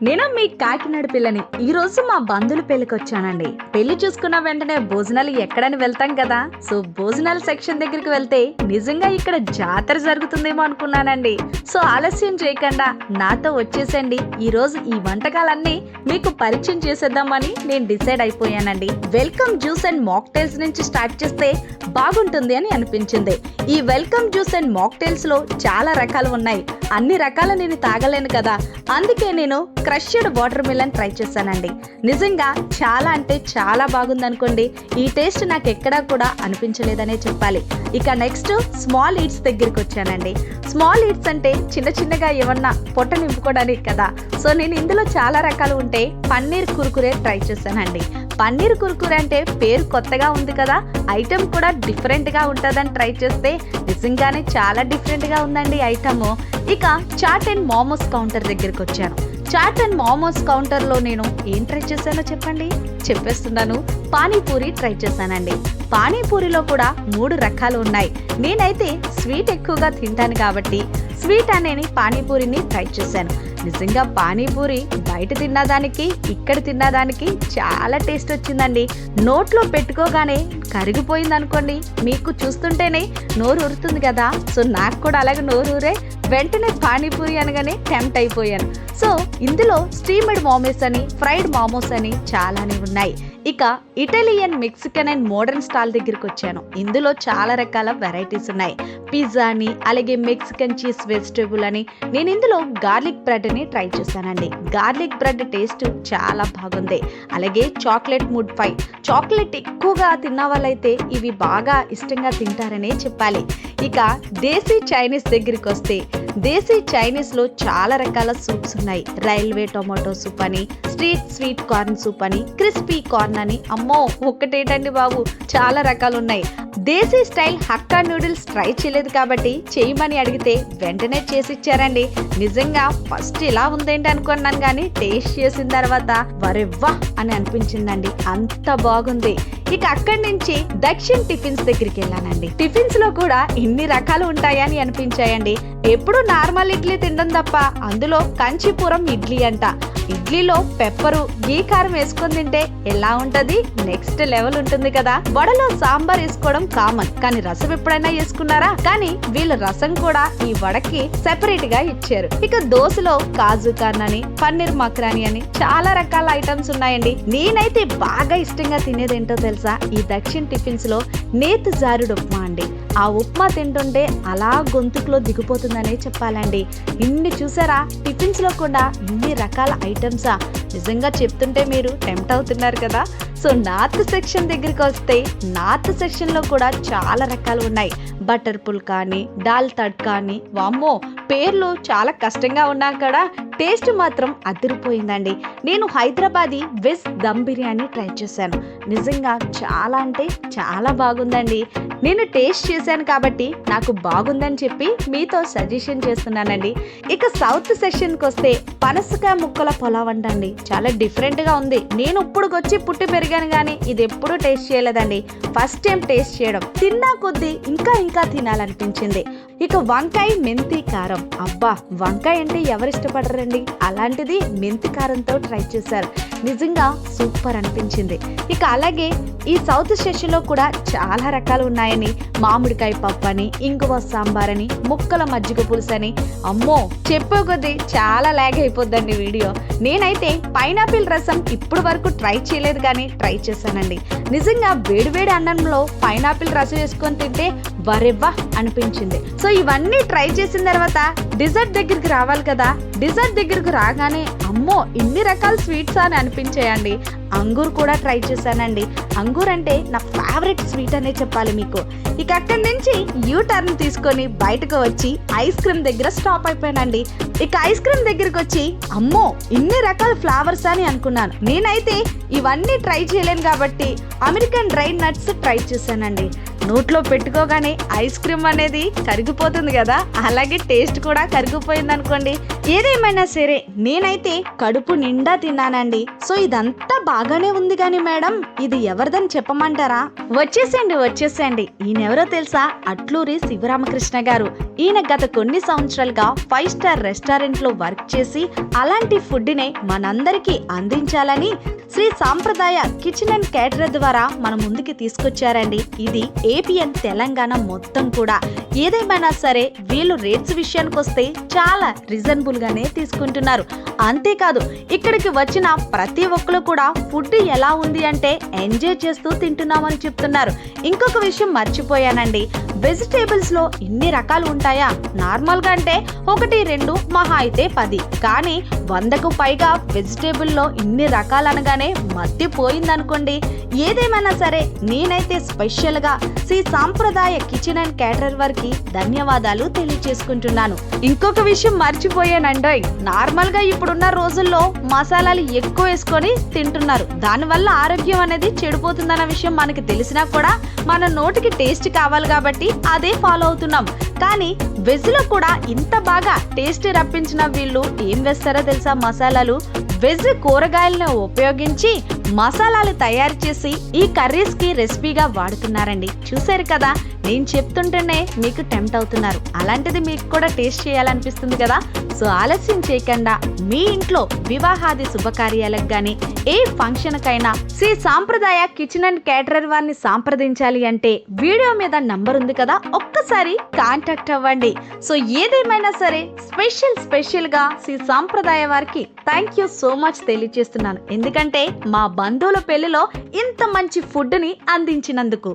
నేను మీ కాకినాడ పిల్లని. ఈ రోజు మా బంధువుల పెళ్లికి వచ్చానండి. పెళ్లి చూసుకున్న వెంటనే భోజనాలు ఎక్కడని వెళ్తాం కదా. సో భోజనాల సెక్షన్ దగ్గరికి వెళ్తే నిజంగా ఇక్కడ జాతర జరుగుతుందేమో అనుకున్నానండి. సో ఆలస్యం చేయకుండా నాతో వచ్చేసండి. ఈ రోజు ఈ వంటకాలన్నీ మీకు పరిచయం చేసేద్దామని నేను డిసైడ్ అయిపోయానండి. వెల్కమ్ జ్యూస్ అండ్ మాక్టైల్స్ నుంచి స్టార్ట్ చేస్తే బాగుంటుంది అని అనిపించింది. ఈ వెల్కమ్ జ్యూస్ అండ్ మాక్టైల్స్ లో చాలా రకాలు ఉన్నాయి. అన్ని రకాలు నేను తాగలేను కదా, అందుకే నేను క్రష్డ్ వాటర్ మిలన్ ట్రై చేశానండి. నిజంగా చాలా అంటే చాలా బాగుంది అనుకోండి. ఈ టేస్ట్ నాకు ఎక్కడా కూడా అనిపించలేదనే చెప్పాలి. ఇక నెక్స్ట్ స్మాల్ ఈట్స్ దగ్గరికి వచ్చానండి. స్మాల్ ఈట్స్ అంటే చిన్న చిన్నగా ఏమన్నా పొట్ట నింపుకోవడానికి కదా. సో నేను ఇందులో చాలా రకాలు ఉంటే పన్నీర్ కుర్కురే ట్రై చేశానండి. పన్నీర్ కుర్కురే అంటే పేరు కొత్తగా ఉంది కదా, ఐటెం కూడా డిఫరెంట్గా ఉంటుందని ట్రై చేస్తే నిజంగానే చాలా డిఫరెంట్గా ఉందండి ఐటమ్. ఇక చాట్ అండ్ మోమోస్ కౌంటర్ దగ్గరికి వచ్చాను. చాట్ అండ్ మోమోస్ కౌంటర్లో నేను ఏం ట్రై చేశానో చెప్పేస్తున్నాను. పానీపూరి ట్రై చేశానండి. పానీపూరిలో కూడా 3 రకాలు ఉన్నాయి. నేనైతే స్వీట్ ఎక్కువగా తింటాను కాబట్టి స్వీట్ అనేది పానీపూరిని ట్రై చేశాను. నిజంగా పానీపూరి బయట తిన్నదానికి ఇక్కడ తిన్నదానికి చాలా టేస్ట్ వచ్చిందండి. నోట్లో పెట్టుకోగానే కరిగిపోయింది అనుకోండి. మీకు చూస్తుంటేనే నోరు ఊరుతుంది కదా. సో నాకు కూడా అలాగే నోరు ఊరే వెంటనే పానీపూరి అనగానే టెంప్ట్ అయిపోయాను. సో ఇందులో స్టీమ్డ్ మోమోస్ అని, ఫ్రైడ్ మోమోస్ అని చాలానే ఉన్నాయి. ఇక Italian, Mexican and modern stall దగ్గరికి వచ్చాను. ఇందులో చాలా రకాల వెరైటీస్ ఉన్నాయి. పిజ్జా అని, అలాగే మెక్సికన్ చీజ్ వెజిటేబుల్ అని. నేను ఇందులో గార్లిక్ బ్రెడ్ ని ట్రై చేశానండి. గార్లిక్ బ్రెడ్ టేస్ట్ చాలా బాగుంది. అలాగే చాక్లెట్ మూడ్ పై, చాక్లెట్ ఎక్కువగా తిన్న వాళ్ళైతే ఇవి బాగా ఇష్టంగా తింటారనే చెప్పాలి. ఇక దేశీ చైనీస్ దగ్గరికి వస్తే దేశీ చైనీస్ లో చాలా రకాల సూప్స్ ఉన్నాయి. రైల్వే టొమాటో సూప్ అని, స్ట్రీట్ స్వీట్ కార్న్ సూప్ అని, క్రిస్పీ కార్న్ అని. అమ్మో ఒక్కటేటండి బాబు, చాలా రకాలు ఉన్నాయి. దేశీ స్టైల్ హక్కా నూడిల్స్ ట్రై చేయలేదు కాబట్టి చేయమని అడిగితే వెంటనే చేసి ఇచ్చారండి. నిజంగా ఫస్ట్ ఇలా ఉందేంటి అనుకున్నాను, కానీ టేస్ట్ చేసిన తర్వాత వరెవ్వా అని అనిపించిందండి. అంత బాగుంది. ఇక అక్కడి నుంచి దక్షిణ్ టిఫిన్స్ దగ్గరికి వెళ్ళానండి. టిఫిన్స్ లో కూడా ఇన్ని రకాలు ఉంటాయని అనిపించాయండి. ఎప్పుడు నార్మల్ ఇడ్లీ తినడం తప్ప అందులో కంచిపురం ఇడ్లీ అంట. ఇడ్లీలో పెప్పరు, గీ కారం వేసుకొని తింటే ఎలా ఉంటది, నెక్స్ట్ లెవెల్ ఉంటుంది కదా. వడలో సాంబార్ వేసుకోవడం కామన్, కానీ రసం ఎప్పుడైనా వేసుకున్నారా? కానీ వీళ్ళ రసం కూడా ఈ వడకి సెపరేట్ గా ఇచ్చారు. ఇక దోశలో కాజు కార్న్ అని, పన్నీర్ మక్రాని అని చాలా రకాల ఐటమ్స్ ఉన్నాయండి. నేనైతే బాగా ఇష్టంగా తినేది ఏంటో తెలుసా, ఈ దక్షిణ్ టిఫిన్స్ లో నేతి జారుడు ఉప్మా అండి. ఆ ఉప్మా తింటుంటే అలా గొంతుకులో దిగిపోతుందనే చెప్పాలండి. ఇన్ని చూసారా, టిఫిన్స్ లో కూడా ఇన్ని రకాల ఐటమ్సా. నిజంగా చెప్తుంటే మీరు టెంప్ట్ అవుతున్నారు కదా. సో నార్త్ సెక్షన్ దగ్గరికి వస్తే నార్త్ సెక్షన్ లో కూడా చాలా రకాలు ఉన్నాయి. బటర్ పుల్కా అని, దాల్ తడ్కా అని. వామ్మో పేర్లు చాలా కష్టంగా ఉన్నా కూడా టేస్ట్ మాత్రం అదిరిపోయిందండి. నేను హైదరాబాదీ వెజ్ దమ్ బిర్యానీ ట్రై చేశాను. నిజంగా చాలా అంటే చాలా బాగుందండి. నేను టేస్ట్ చేశాను కాబట్టి నాకు బాగుందని చెప్పి మీతో సజెషన్ చేస్తున్నానండి. ఇక సౌత్ సెక్షన్కి వస్తే పనసకాయ ముక్కల పులావ్ అంటండి. చాలా డిఫరెంట్గా ఉంది. నేను ఇప్పుడు వచ్చి పుట్టి పెరిగాను కానీ ఇది ఎప్పుడూ టేస్ట్ చేయలేదండి. ఫస్ట్ టైం టేస్ట్ చేయడం, తిన్నా కొద్దీ ఇంకా తినాలనిపించింది. ఇక వంకాయ మెంతి కారం. అబ్బా, వంకాయ అంటే ఎవరు ఇష్టపడరండి, అలాంటిది మెంతి కారంతో ట్రై చేశారు. నిజంగా సూపర్ అనిపించింది. ఇక అలాగే ఈ సౌత్ స్టేషన్ లో కూడా చాలా రకాలు ఉన్నాయని, మామిడికాయ పప్పు అని, ఇంగువ సాంబార్ అని, ముక్కల మజ్జిగ పులుసు అని. అమ్మో చెప్పే కొద్దీ చాలా లాగ్ అయిపోద్దండి వీడియో. నేనైతే పైనాపిల్ రసం ఇప్పుడు వరకు ట్రై చేయలేదు కానీ ట్రై చేశానండి. నిజంగా వేడివేడి అన్నంలో పైనాపిల్ రసం వేసుకొని తింటే వరెవ్వా అనిపించింది. సో ఇవన్నీ ట్రై చేసిన తర్వాత డిజర్ట్ దగ్గరికి రావాలి కదా. డిజర్ట్ దగ్గరికి రాగానే అమ్మో ఇన్ని రకాల స్వీట్స్ అని అనిపించాయండి. అంగూర్ కూడా ట్రై చేశానండి. అంగూర్ అంటే నా ఫేవరెట్ స్వీట్ అనే చెప్పాలి మీకు. ఇక అక్కడి నుంచి యూ టర్న్ తీసుకొని బయటకు వచ్చి ఐస్ క్రీమ్ దగ్గర స్టాప్ అయిపోయానండి. ఇక ఐస్ క్రీమ్ దగ్గరికి వచ్చి అమ్మో ఇన్ని రకాల ఫ్లేవర్స్ అని అనుకున్నాను. నేనైతే ఇవన్నీ ట్రై చేయలేను కాబట్టి అమెరికన్ డ్రై నట్స్ ట్రై చేశానండి. నోట్లో పెట్టుకోగానే ఐస్ క్రీమ్ అనేది కరిగిపోతుంది కదా, అలాగే టేస్ట్ కూడా కరిగిపోయింది అనుకోండి. ఏదేమైనా సరే నేనైతే కడుపు నిండా తిన్నానండి. సో ఇదంతా బాగానే ఉంది గాని మేడం, ఇది ఎవరిదని చెప్పమంటారా? వచ్చేసేయండి. ఈయనెవరో తెలుసా? అట్లూరి శివరామకృష్ణ గారు. ఈయన గత కొన్ని సంవత్సరాలుగా 5 స్టార్ రెస్టారెంట్ లో వర్క్ చేసి అలాంటి ఫుడ్ నే మనందరికీ అందించాలని శ్రీ సాంప్రదాయ కిచెన్ అండ్ కేటరర్ ద్వారా మన ముందుకి తీసుకొచ్చారండి. ఇది ఏపీఎన్ తెలంగాణ మొత్తం కూడా. ఏదేమైనా సరే వీళ్ళు రేట్స్ విషయానికి వస్తే చాలా రీజనబుల్ గానే తీసుకుంటున్నారు. అంతేకాదు ఇక్కడికి వచ్చిన ప్రతి ఒక్కరు కూడా ఫుడ్ ఎలా ఉంది అంటే ఎంజాయ్ చేస్తూ తింటున్నామని చెప్తున్నారు. ఇంకొక విషయం మర్చిపోయానండి, వెజిటేబుల్స్ లో ఇన్ని రకాలు ఉంటాయా? నార్మల్ గా అంటే 1, 2 మహా అయితే 10, కానీ 100కు పైగా వెజిటేబుల్ లో ఇన్ని రకాలు అనగానే మత్తిపోయిందనుకోండి. ఏదేమైనా సరే నేనైతే స్పెషల్ గా శ్రీ సాంప్రదాయ కిచెన్ అండ్ కేటరర్ వారికి ధన్యవాదాలు తెలియజేసుకుంటున్నాను. ఇంకొక విషయం మర్చిపోయానండోయ్, నార్మల్ గా ఇప్పుడున్న రోజుల్లో మసాలాలు ఎక్కువ వేసుకొని తింటున్నారు. దానివల్ల ఆరోగ్యం అనేది చెడిపోతుందన్న విషయం మనకి తెలిసినా కూడా మన నోటికి టేస్ట్ కావాలి కాబట్టి అదే ఫాలో అవుతున్నాం. కానీ వెజ్ లో కూడా ఇంత బాగా టేస్ట్ రప్పించిన వీళ్ళు ఏం వేస్తారో తెలుసా? మసాలాలు వెజ్ కూరగాయలను ఉపయోగించి మసాలాలు తయారు చేసి ఈ కర్రీస్ కి రెసిపీగా వాడుతున్నారండి. చూసారు కదా, నేను చెప్తుంటేనే మీకు టెంప్ట్ అవుతున్నారు. అలాంటిది మీకు కూడా టేస్ట్ చేయాలనిపిస్తుంది కదా. సో ఆలస్యం చేయకుండా మీ ఇంట్లో వివాహాది శుభకార్యాలకు గాని ఏ ఫంక్షన్ కైనా శ్రీ సాంప్రదాయ కిచెన్ అండ్ కేటరర్ వారిని సంప్రదించాలి అంటే వీడియో మీద నంబర్ ఉంది కదా, ఒక్కసారి కాంటాక్ట్ అవ్వండి. సో ఏదేమైనా సరే స్పెషల్ గా శ్రీ సాంప్రదాయ వారికి థ్యాంక్ యూ సో మచ్ తెలియజేస్తున్నాను. ఎందుకంటే మా బంధువుల పెళ్లిలో ఇంత మంచి ఫుడ్ ని అందించినందుకు.